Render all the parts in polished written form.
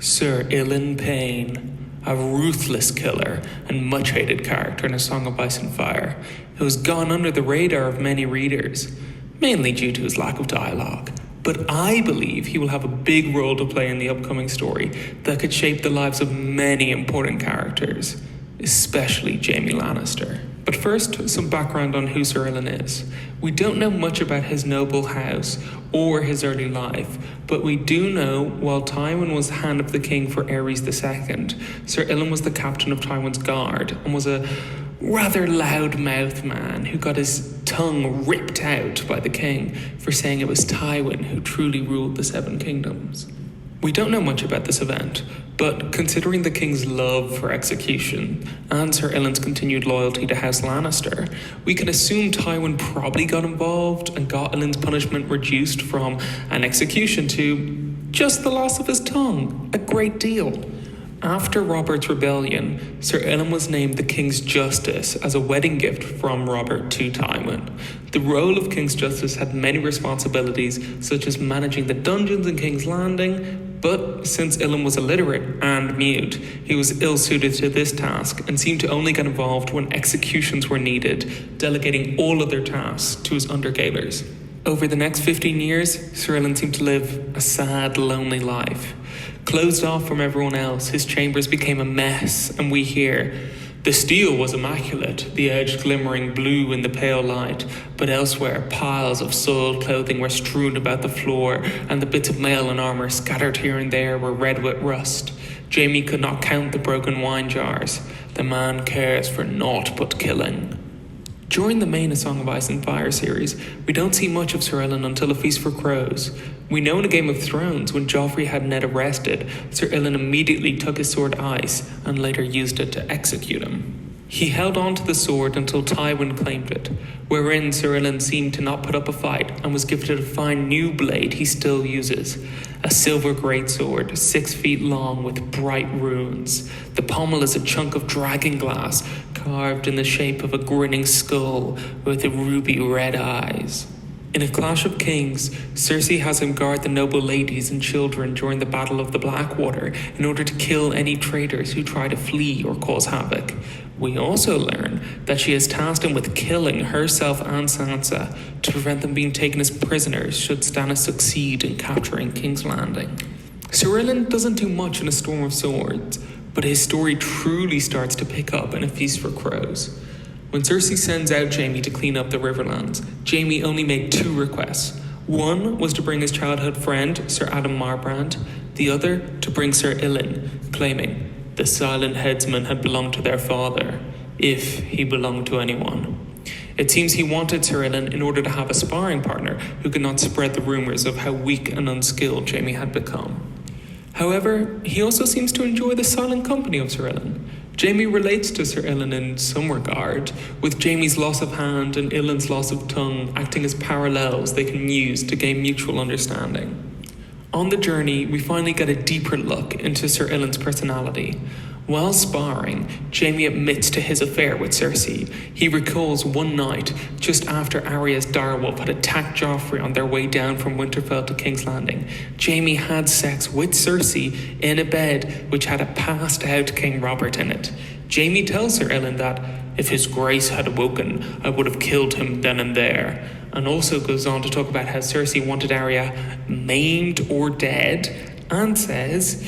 Ser Ilyn Payne, a ruthless killer and much hated character in A Song of Ice and Fire, who has gone under the radar of many readers, mainly due to his lack of dialogue. But I believe he will have a big role to play in the upcoming story that could shape the lives of many important characters, especially Jaime Lannister. But first, some background on who Ser Ilyn is. We don't know much about his noble house or his early life, but we do know while Tywin was Hand of the King for Aerys II, Ser Ilyn was the captain of Tywin's guard and was a rather loud-mouthed man who got his tongue ripped out by the king for saying it was Tywin who truly ruled the Seven Kingdoms. We don't know much about this event, but considering the king's love for execution and Ser Ilyn's continued loyalty to House Lannister, we can assume Tywin probably got involved and got Ilyn's punishment reduced from an execution to just the loss of his tongue, a great deal. After Robert's rebellion, Ser Ilyn was named the King's Justice as a wedding gift from Robert to Tywin. The role of King's Justice had many responsibilities, such as managing the dungeons in King's Landing, but since Ilyn was illiterate and mute, he was ill-suited to this task and seemed to only get involved when executions were needed, delegating all other tasks to his undergaolers. Over the next 15 years, Ser Ilyn seemed to live a sad, lonely life. Closed off from everyone else, his chambers became a mess, and we hear, "The steel was immaculate, the edge glimmering blue in the pale light, but elsewhere piles of soiled clothing were strewn about the floor, and the bits of mail and armour scattered here and there were red with rust. Jaime could not count the broken wine jars. The man cares for naught but killing." During the main A Song of Ice and Fire series, we don't see much of Ser Ilyn until A Feast for Crows. We know in A Game of Thrones, when Joffrey had Ned arrested, Ser Ilyn immediately took his sword Ice and later used it to execute him. He held on to the sword until Tywin claimed it, wherein Ser Ilyn seemed to not put up a fight and was gifted a fine new blade he still uses. A silver greatsword, 6 feet long with bright runes. The pommel is a chunk of dragon glass, carved in the shape of a grinning skull with ruby red eyes. In A Clash of Kings, Cersei has him guard the noble ladies and children during the Battle of the Blackwater in order to kill any traitors who try to flee or cause havoc. We also learn that she has tasked him with killing herself and Sansa to prevent them being taken as prisoners should Stannis succeed in capturing King's Landing. Ser Ilyn doesn't do much in A Storm of Swords, but his story truly starts to pick up in A Feast for Crows. When Cersei sends out Jaime to clean up the Riverlands, Jaime only made 2 requests. One was to bring his childhood friend, Sir Adam Marbrand, the other to bring Ser Ilyn, claiming the silent headsman had belonged to their father, if he belonged to anyone. It seems he wanted Ser Ilyn in order to have a sparring partner who could not spread the rumours of how weak and unskilled Jaime had become. However, he also seems to enjoy the silent company of Ser Ilyn. Jaime relates to Ser Ilyn in some regard, with Jaime's loss of hand and Ilyn's loss of tongue acting as parallels they can use to gain mutual understanding. On the journey, we finally get a deeper look into Ser Ilyn's personality. While sparring, Jaime admits to his affair with Cersei. He recalls one night, just after Arya's direwolf had attacked Joffrey on their way down from Winterfell to King's Landing, Jaime had sex with Cersei in a bed which had a passed-out King Robert in it. Jaime tells Ser Ilyn that, "If his grace had awoken, I would have killed him then and there," and also goes on to talk about how Cersei wanted Arya maimed or dead, and says,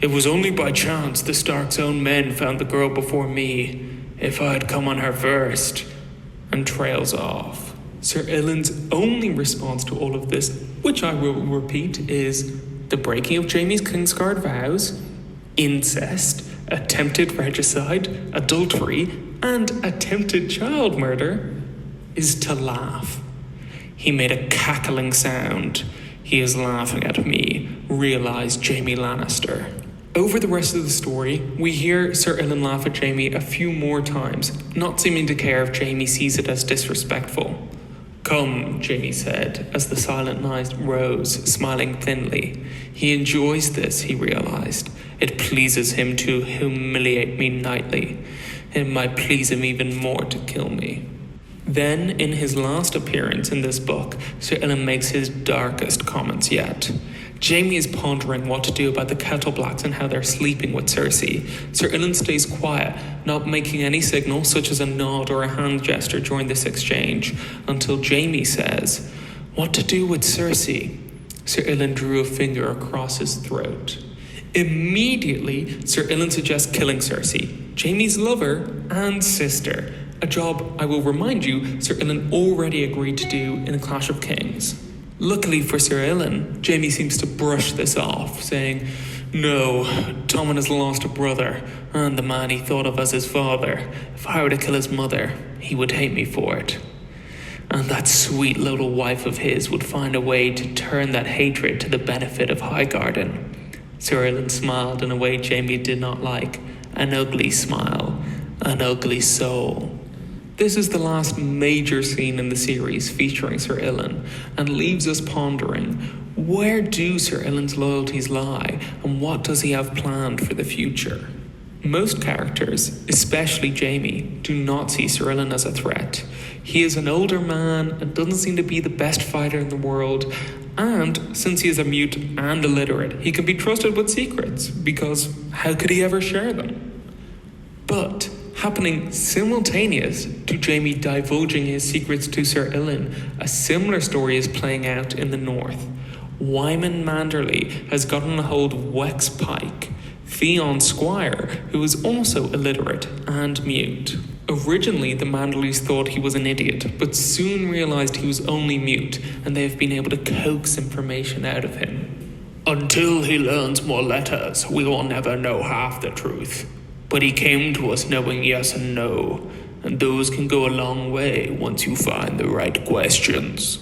"It was only by chance the Stark's own men found the girl before me. If I had come on her first," and trails off. Ser Ilyn's only response to all of this, which I will repeat, is the breaking of Jaime's Kingsguard vows, incest, attempted regicide, adultery, and attempted child murder, is to laugh. He made a cackling sound. "He is laughing at me," realized Jaime Lannister. Over the rest of the story, we hear Ser Ilyn laugh at Jaime a few more times, not seeming to care if Jaime sees it as disrespectful. "Come," Jaime said, as the silent knight rose, smiling thinly. He enjoys this, he realized. It pleases him to humiliate me nightly. It might please him even more to kill me. Then, in his last appearance in this book, Ser Ilyn makes his darkest comments yet. Jaime is pondering what to do about the Kettle Blacks and how they're sleeping with Cersei. Ser Ilyn stays quiet, not making any signal such as a nod or a hand gesture during this exchange, until Jaime says, "What to do with Cersei?" Ser Ilyn drew a finger across his throat. Immediately, Ser Ilyn suggests killing Cersei, Jaime's lover and sister, a job, I will remind you, Ser Ilyn already agreed to do in A Clash of Kings. Luckily for Ser Ilyn, Jaime seems to brush this off, saying, "No, Tommen has lost a brother, and the man he thought of as his father. If I were to kill his mother, he would hate me for it. And that sweet little wife of his would find a way to turn that hatred to the benefit of Highgarden." Ser Ilyn smiled in a way Jaime did not like, an ugly smile, an ugly soul. This is the last major scene in the series featuring Ser Ilyn, and leaves us pondering, where do Ser Ilyn's loyalties lie, and what does he have planned for the future? Most characters, especially Jaime, do not see Ser Ilyn as a threat. He is an older man and doesn't seem to be the best fighter in the world, and since he is a mute and illiterate, he can be trusted with secrets, because how could he ever share them? But happening simultaneous to Jaime divulging his secrets to Ser Ilyn, a similar story is playing out in the north. Wyman Manderley has gotten a hold of Wex Pike, Theon's squire, who is also illiterate and mute. Originally, the Manderleys thought he was an idiot, but soon realized he was only mute, and they have been able to coax information out of him. "Until he learns more letters, we will never know half the truth. But he came to us knowing yes and no, and those can go a long way once you find the right questions."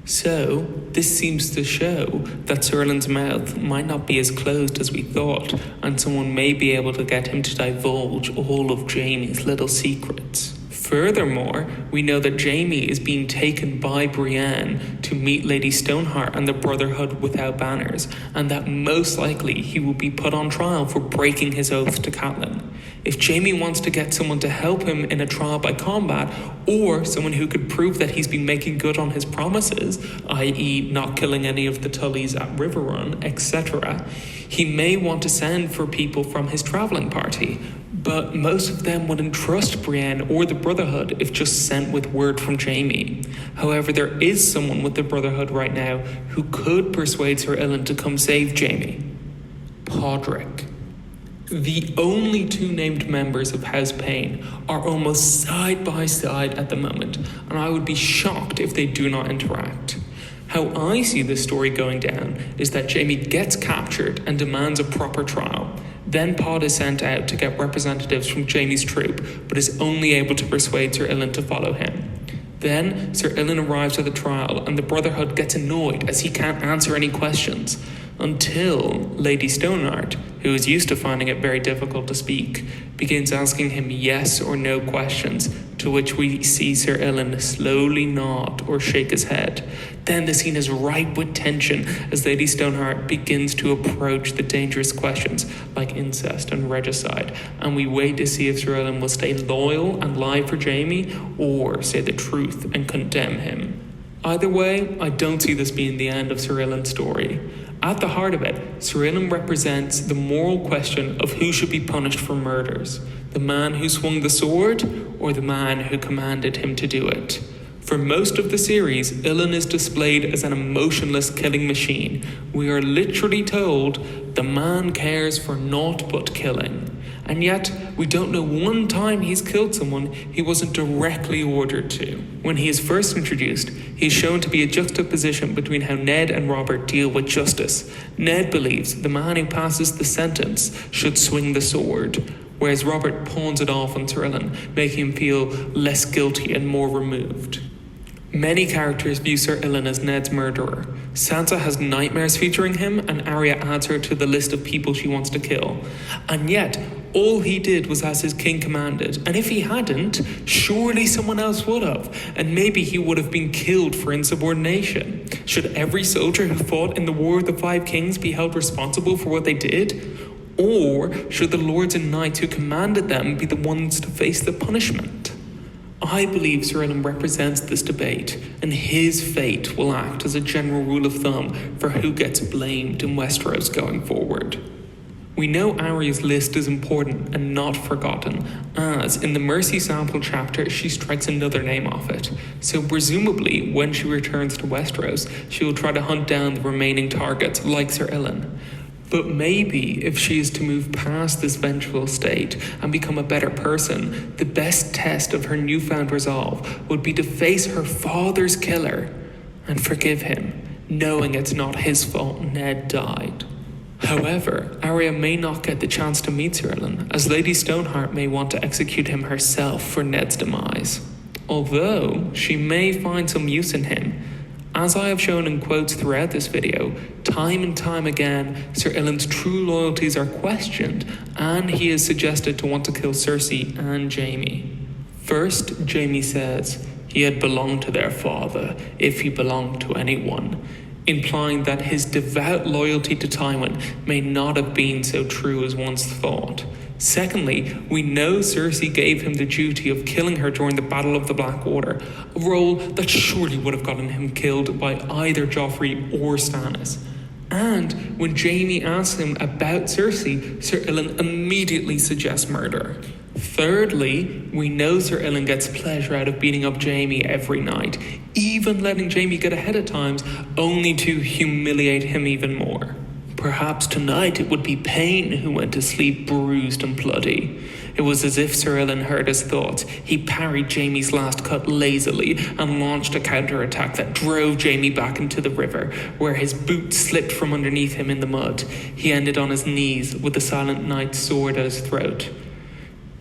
So, this seems to show that Ser Ilyn's mouth might not be as closed as we thought, and someone may be able to get him to divulge all of Jaime's little secrets. Furthermore, we know that Jaime is being taken by Brienne to meet Lady Stoneheart and the Brotherhood Without Banners, and that most likely he will be put on trial for breaking his oath to Catelyn. If Jaime wants to get someone to help him in a trial by combat, or someone who could prove that he's been making good on his promises, i.e. not killing any of the Tullys at Riverrun, etc., he may want to send for people from his travelling party. But most of them wouldn't trust Brienne or the Brotherhood if just sent with word from Jaime. However, there is someone with the Brotherhood right now who could persuade Ser Ilyn to come save Jaime. Podrick. The only two named members of House Payne are almost side by side at the moment, and I would be shocked if they do not interact. How I see this story going down is that Jaime gets captured and demands a proper trial. Then Pod is sent out to get representatives from Jaime's troop, but is only able to persuade Ser Ilyn to follow him. Then Ser Ilyn arrives at the trial, and the Brotherhood gets annoyed as he can't answer any questions, until Lady Stoneheart, who is used to finding it very difficult to speak, begins asking him yes or no questions, to which we see Ser Ilyn slowly nod or shake his head. Then the scene is ripe with tension as Lady Stoneheart begins to approach the dangerous questions like incest and regicide, and we wait to see if Ser Ilyn will stay loyal and lie for Jaime, or say the truth and condemn him. Either way, I don't see this being the end of Ser Ilyn's story. At the heart of it, Ser Ilyn represents the moral question of who should be punished for murders, the man who swung the sword or the man who commanded him to do it. For most of the series, Ilyn is displayed as an emotionless killing machine. We are literally told the man cares for naught but killing. And yet, we don't know one time he's killed someone he wasn't directly ordered to. When he is first introduced, he's shown to be a juxtaposition between how Ned and Robert deal with justice. Ned believes the man who passes the sentence should swing the sword, whereas Robert pawns it off on Ser Ilyn, making him feel less guilty and more removed. Many characters view Ser Ilyn as Ned's murderer. Sansa has nightmares featuring him, and Arya adds her to the list of people she wants to kill. And yet, all he did was as his king commanded, and if he hadn't, surely someone else would have, and maybe he would have been killed for insubordination. Should every soldier who fought in the War of the Five Kings be held responsible for what they did? Or should the lords and knights who commanded them be the ones to face the punishment? I believe Ser Ilyn represents this debate, and his fate will act as a general rule of thumb for who gets blamed in Westeros going forward. We know Arya's list is important and not forgotten, as in the Mercy Sample chapter she strikes another name off it, so presumably when she returns to Westeros she will try to hunt down the remaining targets like Ser Ilyn. But maybe if she is to move past this vengeful state and become a better person, the best test of her newfound resolve would be to face her father's killer and forgive him, knowing it's not his fault Ned died. However, Arya may not get the chance to meet Ser Ilyn, as Lady Stoneheart may want to execute him herself for Ned's demise. Although, she may find some use in him. As I have shown in quotes throughout this video, time and time again, Ser Ilyn's true loyalties are questioned, and he is suggested to want to kill Cersei and Jaime. First, Jaime says he had belonged to their father, if he belonged to anyone, implying that his devout loyalty to Tywin may not have been so true as once thought. Secondly, we know Cersei gave him the duty of killing her during the Battle of the Blackwater, a role that surely would have gotten him killed by either Joffrey or Stannis. And when Jaime asks him about Cersei, Ser Ilyn immediately suggests murder. Thirdly, we know Ser Ilyn gets pleasure out of beating up Jaime every night, even letting Jaime get ahead at times, only to humiliate him even more. Perhaps tonight it would be Payne who went to sleep bruised and bloody. It was as if Ser Ilyn heard his thoughts. He parried Jaime's last cut lazily and launched a counterattack that drove Jaime back into the river, where his boot slipped from underneath him in the mud. He ended on his knees with the Silent Knight's sword at his throat.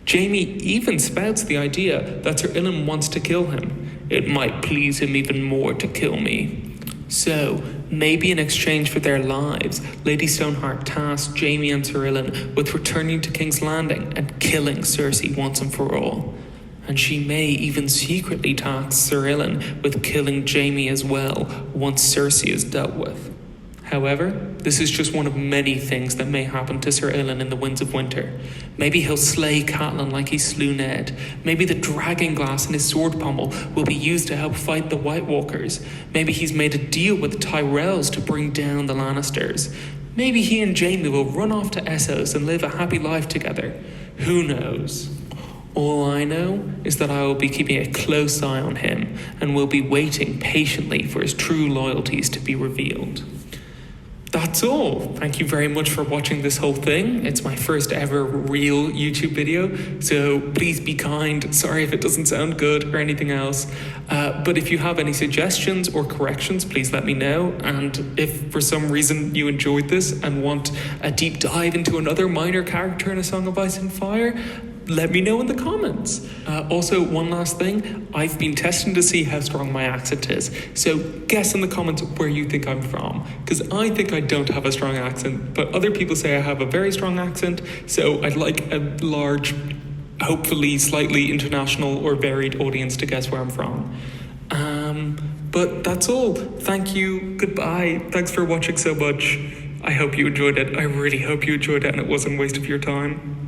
Jaime even spouts the idea that Ser Ilyn wants to kill him. It might please him even more to kill me. So, maybe in exchange for their lives, Lady Stoneheart tasks Jaime and Ser Ilyn with returning to King's Landing and killing Cersei once and for all. And she may even secretly task Ser Ilyn with killing Jaime as well once Cersei is dealt with. However, this is just one of many things that may happen to Ser Ilyn in the Winds of Winter. Maybe he'll slay Catelyn like he slew Ned. Maybe the dragon glass in his sword pommel will be used to help fight the White Walkers. Maybe he's made a deal with the Tyrells to bring down the Lannisters. Maybe he and Jaime will run off to Essos and live a happy life together. Who knows? All I know is that I will be keeping a close eye on him and will be waiting patiently for his true loyalties to be revealed. That's all. Thank you very much for watching this whole thing. It's my first ever real YouTube video, so please be kind. Sorry if it doesn't sound good or anything else. But if you have any suggestions or corrections, please let me know. And if for some reason you enjoyed this and want a deep dive into another minor character in A Song of Ice and Fire, let me know in the comments. Also, one last thing, I've been testing to see how strong my accent is, so guess in the comments where you think I'm from, because I think I don't have a strong accent, but other people say I have a very strong accent, so I'd like a large, hopefully slightly international or varied audience to guess where I'm from. But that's all. Thank you, goodbye, thanks for watching so much. I hope you enjoyed it. I really hope you enjoyed it and it wasn't a waste of your time.